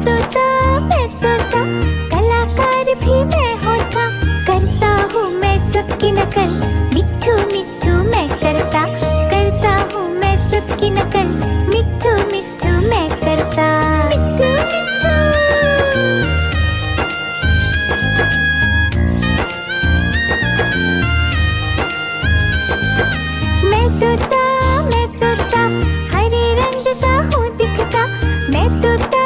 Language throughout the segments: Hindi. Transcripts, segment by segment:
मैं तोता, कलाकार भी मैं होता। करता हूँ मैं सबकी नकल, मिट्ठू मिट्ठू मैं करता। करता हूँ मैं सबकी नकल, मिट्ठू मिट्ठू मैं करता। मिट्ठू मिट्ठू। मैं तोता हरे रंग का हूँ दिखता। मैं तोता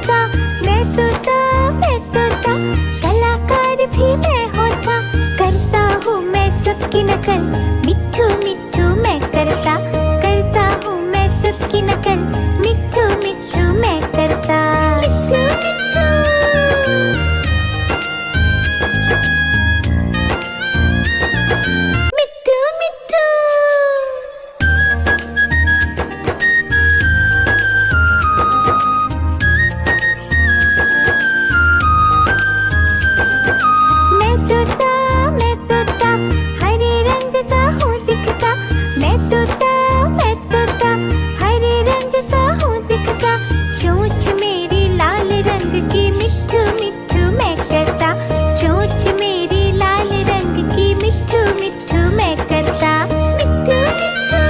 होता, मैं तोता, मैं तोता, कलाकार भी मैं होता, करता हूँ मैं सबकी नकल, मिट्ठू मिट्ठू मैं करता, करता हूँ मैं सबकी नकल, मिट्ठू मिट्ठू मैं करता, मिट्ठू मिट्ठू। मिट्ठू मिट्ठू। मैं तोता, हरे रंग का हूँ दिखता, मैं तोता, हरे रंग का हूँ दिखता, चोंच मेरी लाल रंग की, मिट्ठू मिट्ठू मैं करता, चोंच मेरी लाल रंग की, मिट्ठू मिट्ठू मैं करता, मिट्ठू मिट्ठू।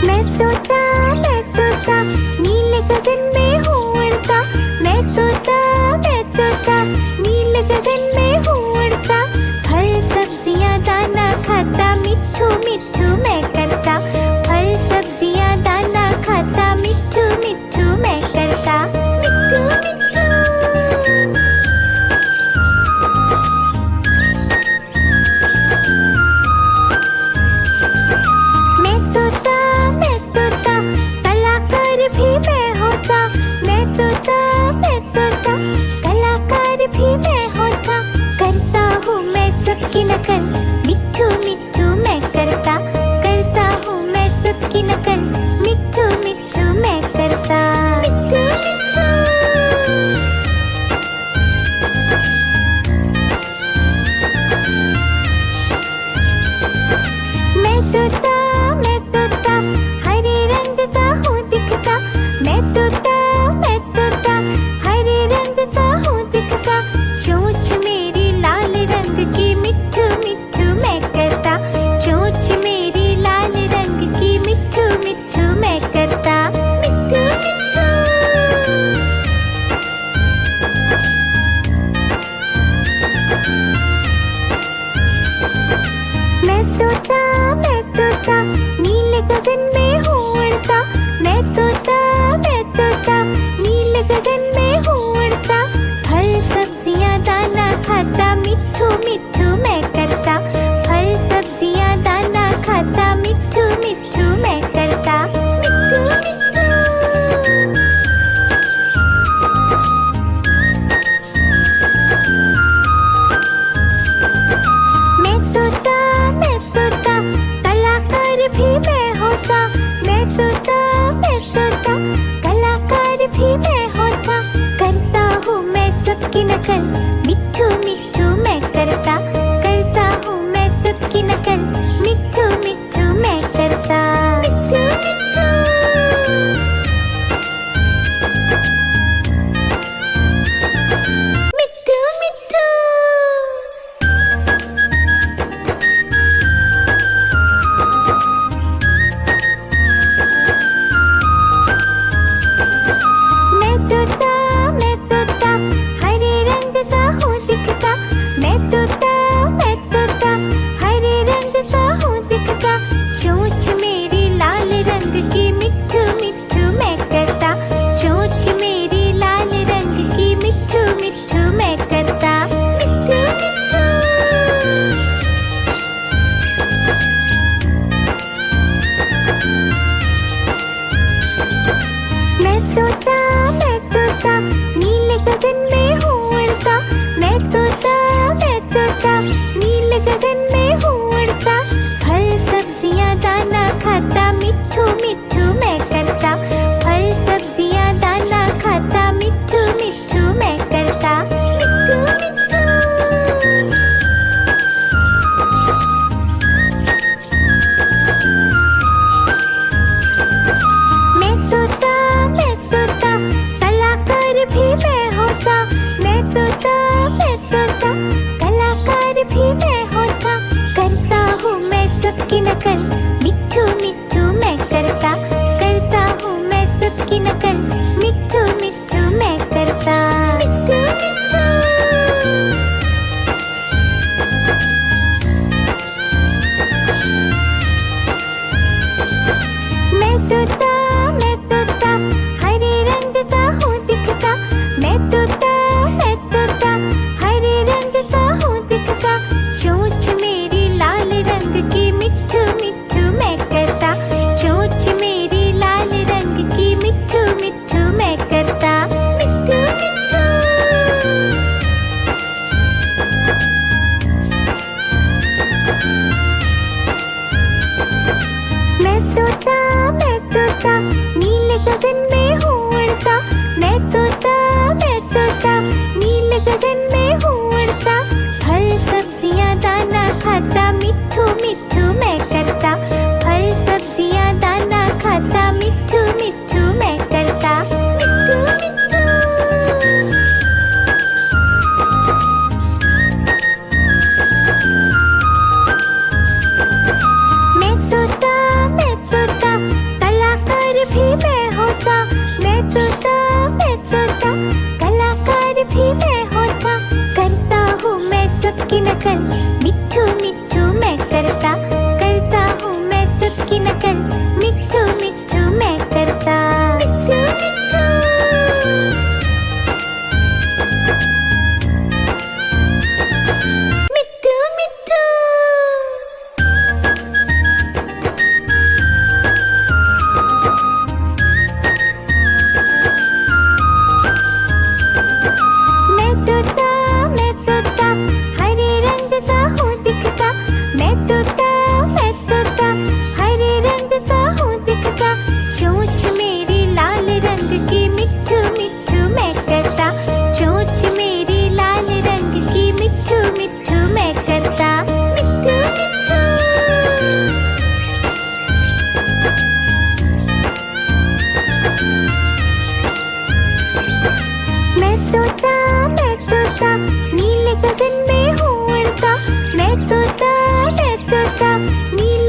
मैं तोता, नीले गगन में हूँ उड़ता, मैं तोता, नीले गगन में हूँ उड़ता, फल सब्जियाँ दाना खाता, मिट्ठू मिट्ठू मैं करता, फल सब्जियाँ दाना खाता, मिट्ठू मिट्ठू मैं करता, मिट्ठू मिट्ठू। मैं तोता, कलाकार भी मैं होता, मैं तोता, कलाकार भी मैं होता, करता हूँ मैं सबकी नकल, मिट्ठू मिट्ठू मैं करता, करता हूँ मैं सबकी नकल, मिट्ठू मिट्ठू मैं करता, मिट्ठू मिट्ठू। मैं तोता, हरे रंग का हूँ दिखता, मैं तोता, हरे रंग का हूँ दिखता, चोंच मेरी लाल रंग की, मिट्ठू मिट्ठू मैं करता, चोंच मेरी लाल रंग की, मिट्ठू मिट्ठू मैं करता, मिट्ठू मिट्ठू। मैं तोता, नीले गगन में हूँ उड़ता, मैं तोता, नीले गगन में हूँ उड़ता, फल सब्जियाँ दाना खाता, मिट्ठू मिट्ठू मैं करता, फल सब्जियाँ दाना खाता, मिट्ठू मिट्ठू मैं करता, मिट्ठू मिट्ठू। मैं तोता, कलाकार भी मैं होता, मैं तोता, कलाकार भी मैं होता, करता हूँ मैं सबकी नकल, मिट्ठू मिट्ठू मैं करता, करता हूँ मैं सबकी नकल, मिट्ठू मिट्ठू मैं करता, मिट्ठू मिट्ठू। मिट्ठू मिट्ठू। मैं तोता, हरे रंग का हूँ दिखता, मैं तोता, हरे रंग का हूँ दिखता, चोंच मेरी लाल रंग की, मिट्ठू मिट्ठू मैं करता, चोंच मेरी लाल रंग की, मिट्ठू मिट्ठू मैं करता, मिट्ठू मिट्ठू। मैं तोता, नीले गगन में हूँ उड़ता, मैं तोता, नीले गगन में हूँ उड़ता, फल सब्जियाँ दाना खाता, मिट्ठू मिट्ठू मैं करता, फल सब्जियाँ दाना खाता, मिट्ठू मिट्ठू मैं करता, मिट्ठू मिट्ठू। मैं तोता, कलाकार भी मैं होता, मैं तोता, कलाकार भी मैं होता, करता हूँ मैं सबकी नकल, मिट्ठू मिट्ठू मैं करता,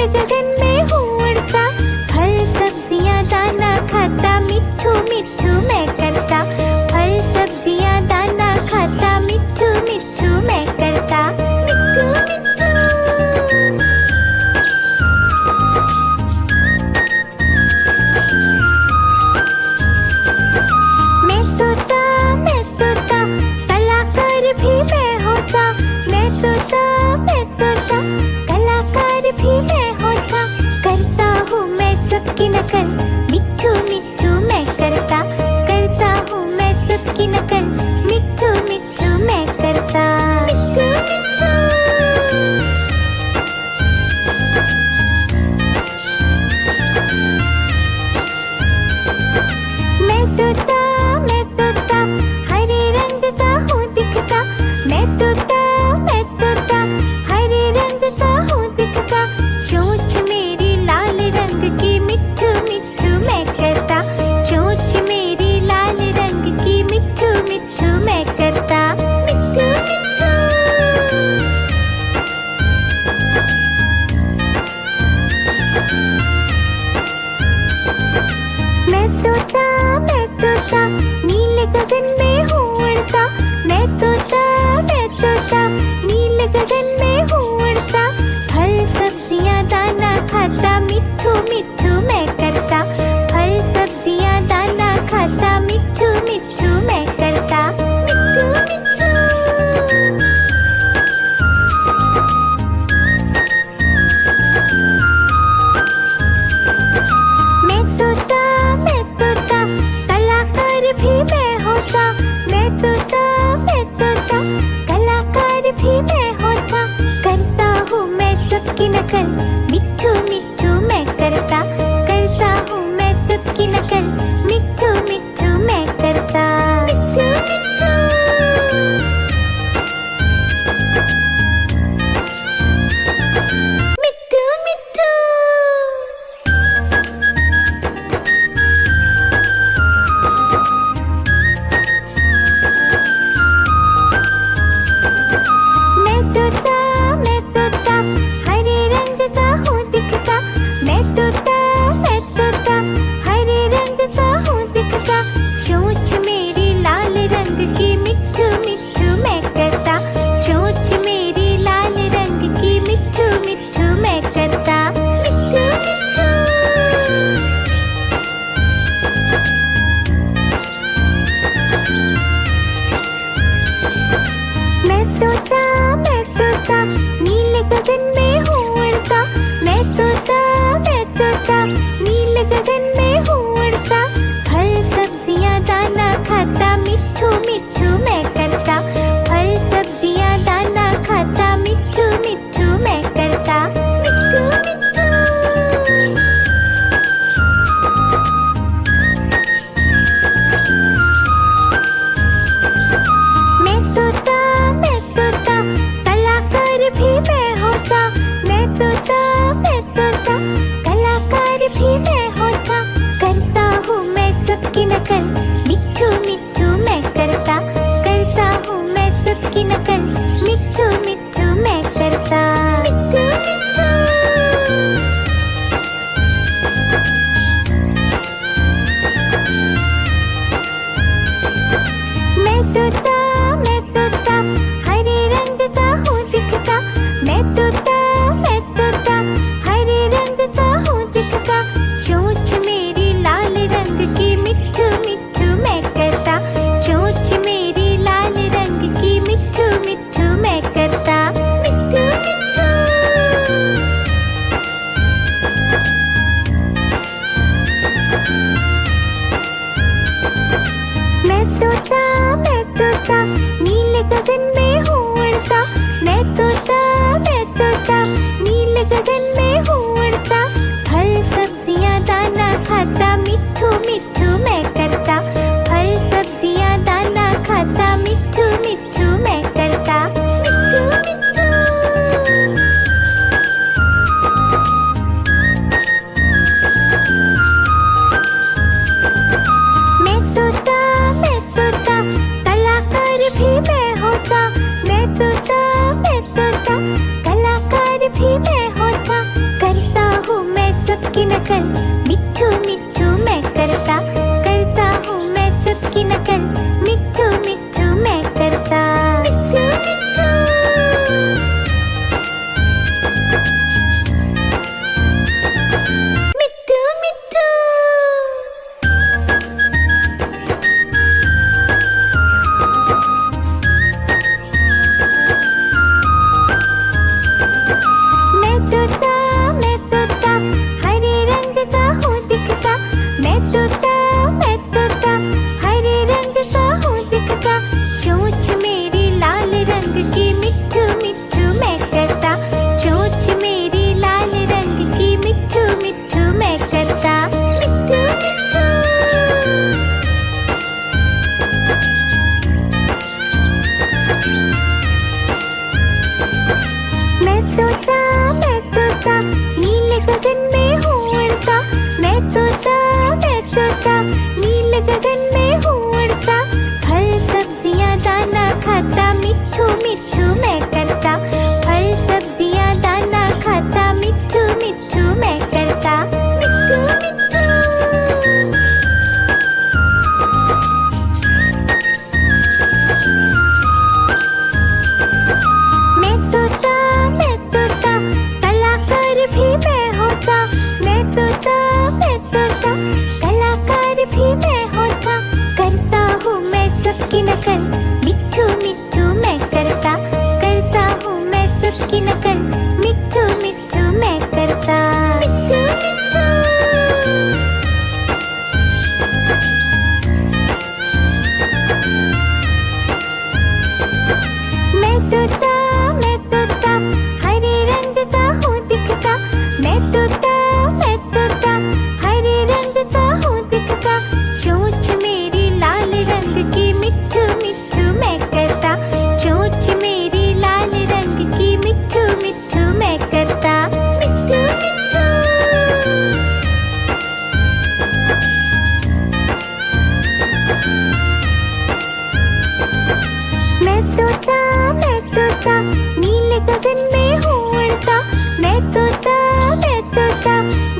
गगन में हूँ उड़ता, फल सब्जियाँ दाना खाता, मिट्ठू मिट्ठू मैं करता। फल सब्जियाँ दाना खाता, मिट्ठू मिट्ठू मैं करता। मिट्ठू मिट्ठू। मैं तोता, कलाकार भी मैं होता। मैं तोता, कलाकार भी मैं होता। भी मैं होता, मैं तोता, मैं तोता, कलाकार भी मैं होता, करता हूँ मैं सबकी नकल, मिट्ठू मिट्ठू मैं करता, करता हूँ मैं सबकी नकल, मिट्ठू मिट्ठू मैं करता, मिट्ठू मिट्ठू। मैं तोता हरे रंग का हूँ दिखता, मैं तोता हरे रंग का हूँ दिखता, चोंच मेरी लाल रंग की, मिट्ठू मिट्ठू मैं करता, चोंच मेरी लाल रंग की, मिट्ठू मिट्ठू मैं करता, मिट्ठू मिट्ठू। मैं तोता नीले गगन में हूँ उड़ता, मैं तोता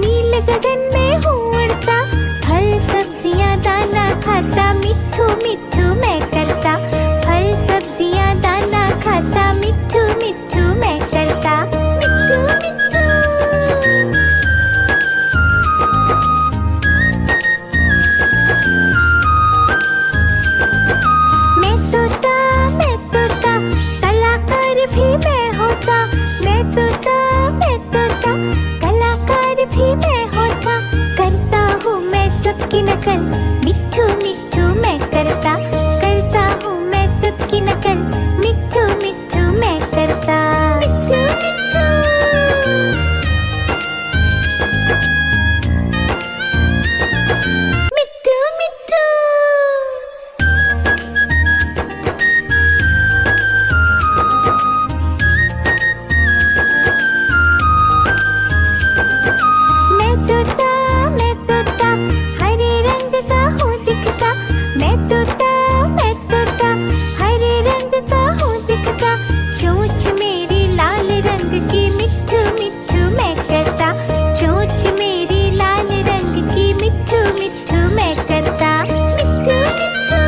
नीले गगन में हूँ उड़ता, फल सब्जियाँ दाना खाता, मिट्ठू मिट्ठू मैं करता, फल सब्जियाँ दाना खाता, मिट्ठू मिट्ठू मैं करता, मिट्ठू मिट्ठू। मैं तोता कलाकार भी मैं होता, मैं तोता कलाकार भी मैं होता, करता हूँ मैं सबकी नकल, मिट्ठू मिट्ठू मैं करता, करता हूँ मैं सबकी नकल, मिट्ठू मिट्ठू मैं करता, मिट्ठू मिट्ठू। मिट्ठू मिट्ठू। मैं तोता हरे रंग का हूँ दिखता, मैं तोता हरे रंग का हूँ दिखता, चोंच मेरी लाल रंग की, मिट्ठू मिट्ठू मैं करता, चोंच मेरी लाल रंग की, मिट्ठू मिट्ठू मैं करता, मिट्ठू मिट्ठू।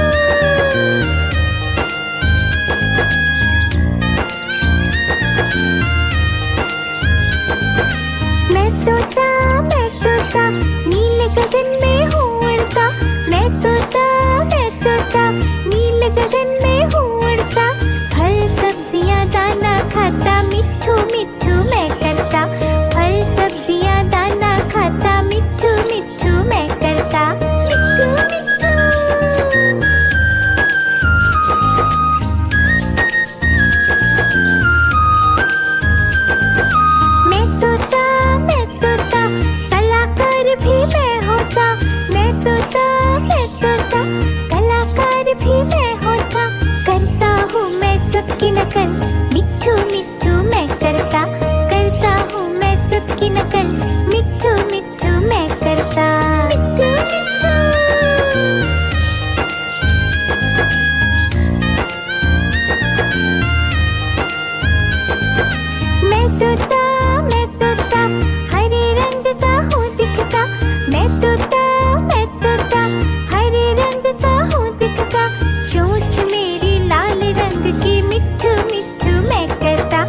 मैं तोता नीले गगन में हूँ उड़ता, मैं तोता नीले गगन में हूँ उड़ता, फल सब्जियाँ दाना खाता, मिट्ठू मिट्ठू मैं करता, फल सब्जियाँ दाना खाता, मिट्ठू मिट्ठू मैं करता, मिट्ठू मिट्ठू। मैं तोता कलाकार भी मैं होता, मैं तोता कलाकार भी मैं होता, करता हूँ मैं सबकी नकल, मिट्ठू मिट्ठू मैं करता, करता हूँ मैं सबकी नकल, मिट्ठू मिट्ठू मैं करता, मिट्ठू मिट्ठू। मैं तोता हरे रंग का हूँ दिखता, मैं तोता हरे रंग का हूँ दिखता, चोंच मेरी लाल रंग की, मिट्ठू मिट्ठू मैं करता,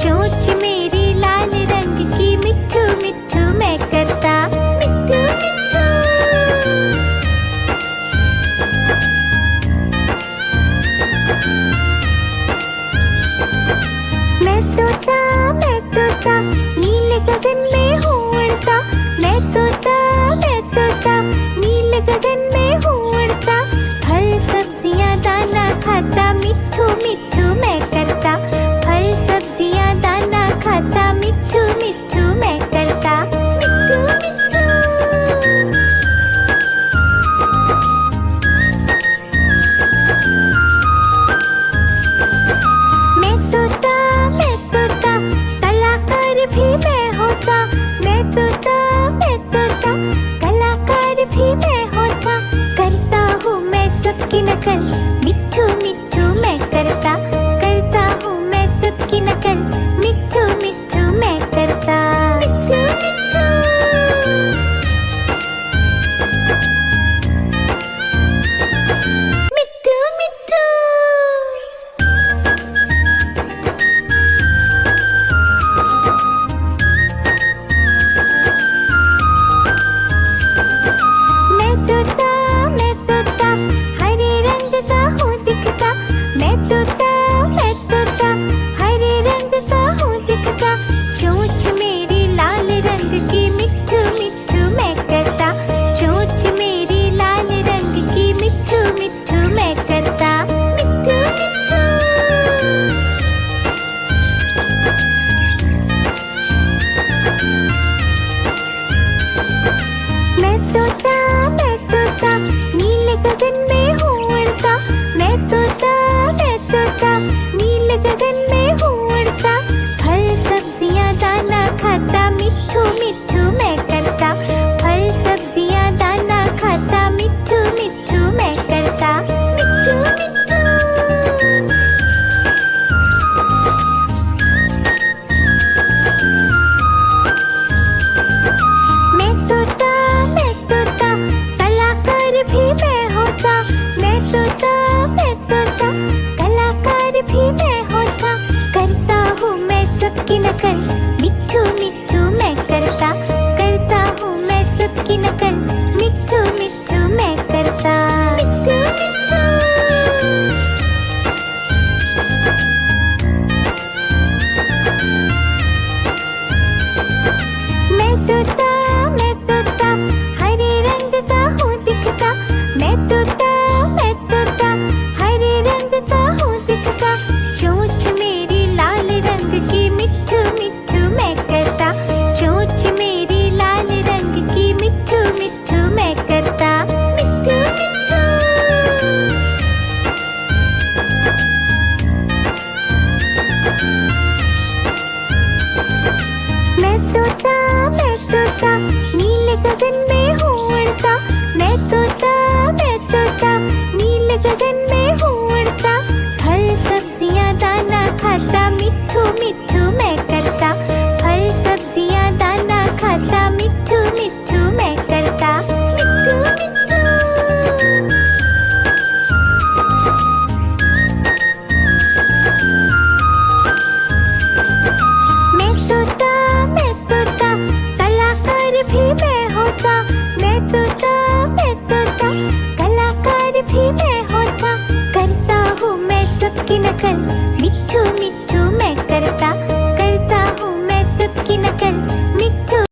चोंच मेरी लाल रंग की, मिट्ठू मिट्ठू मैं करता, मिट्ठू मिट्ठू। मैं तोता नीले गगन में हूँ उड़ता, मैं तोता नीले गगन में हूँ उड़ता, फल सब्जियाँ दाना खाता, मिट्ठू मिट्ठू मैं करता, फल सब्जियाँ दाना खाता, मिट्ठू मिट्ठू मैं करता, मिट्ठू मिट्ठू। मैं तोता कलाकार भी मैं होता, मैं तोता रंग की मिट्ठू मिट्ठू मैं करता, चोंच मेरी लाल रंग की मिट्ठू मिट्ठू मैं करता, मिट्ठू मिट्ठू। मैं तोता नीले गगन में हूँ उड़ता, मैं तोता नीले गगन में हूँ उड़ता, फल सब्जियाँ दाना खाता मिट्ठू मिट्ठू मैं करता, फल सब्जियाँ दाना खाता मिट्ठू मिट्ठू मैं करता, मिट्ठू मिट्ठू। मैं तोता कलाकार भी मैं होता, मैं तोता कलाकार भी मैं होता, करता हूँ मैं सबकी नकल मिट्ठू मिट्ठू मैं करता, करता हूँ मैं सबकी नकल मिट्ठू मिट्ठू मैं करता, मिट्ठू मिट्ठू। मैं तोता हरे रंग का हूँ दिखता, मैं तोता हरे रंग का हूँ दिखता, चोंच मेरी लाल रंग की मिट्ठू मिट्ठू मैं करता, चोंच मेरी लाल रंग की मिट्ठू मिट्ठू मैं करता, मिट्ठू मिट्ठू। मैं तोता नीले गगन में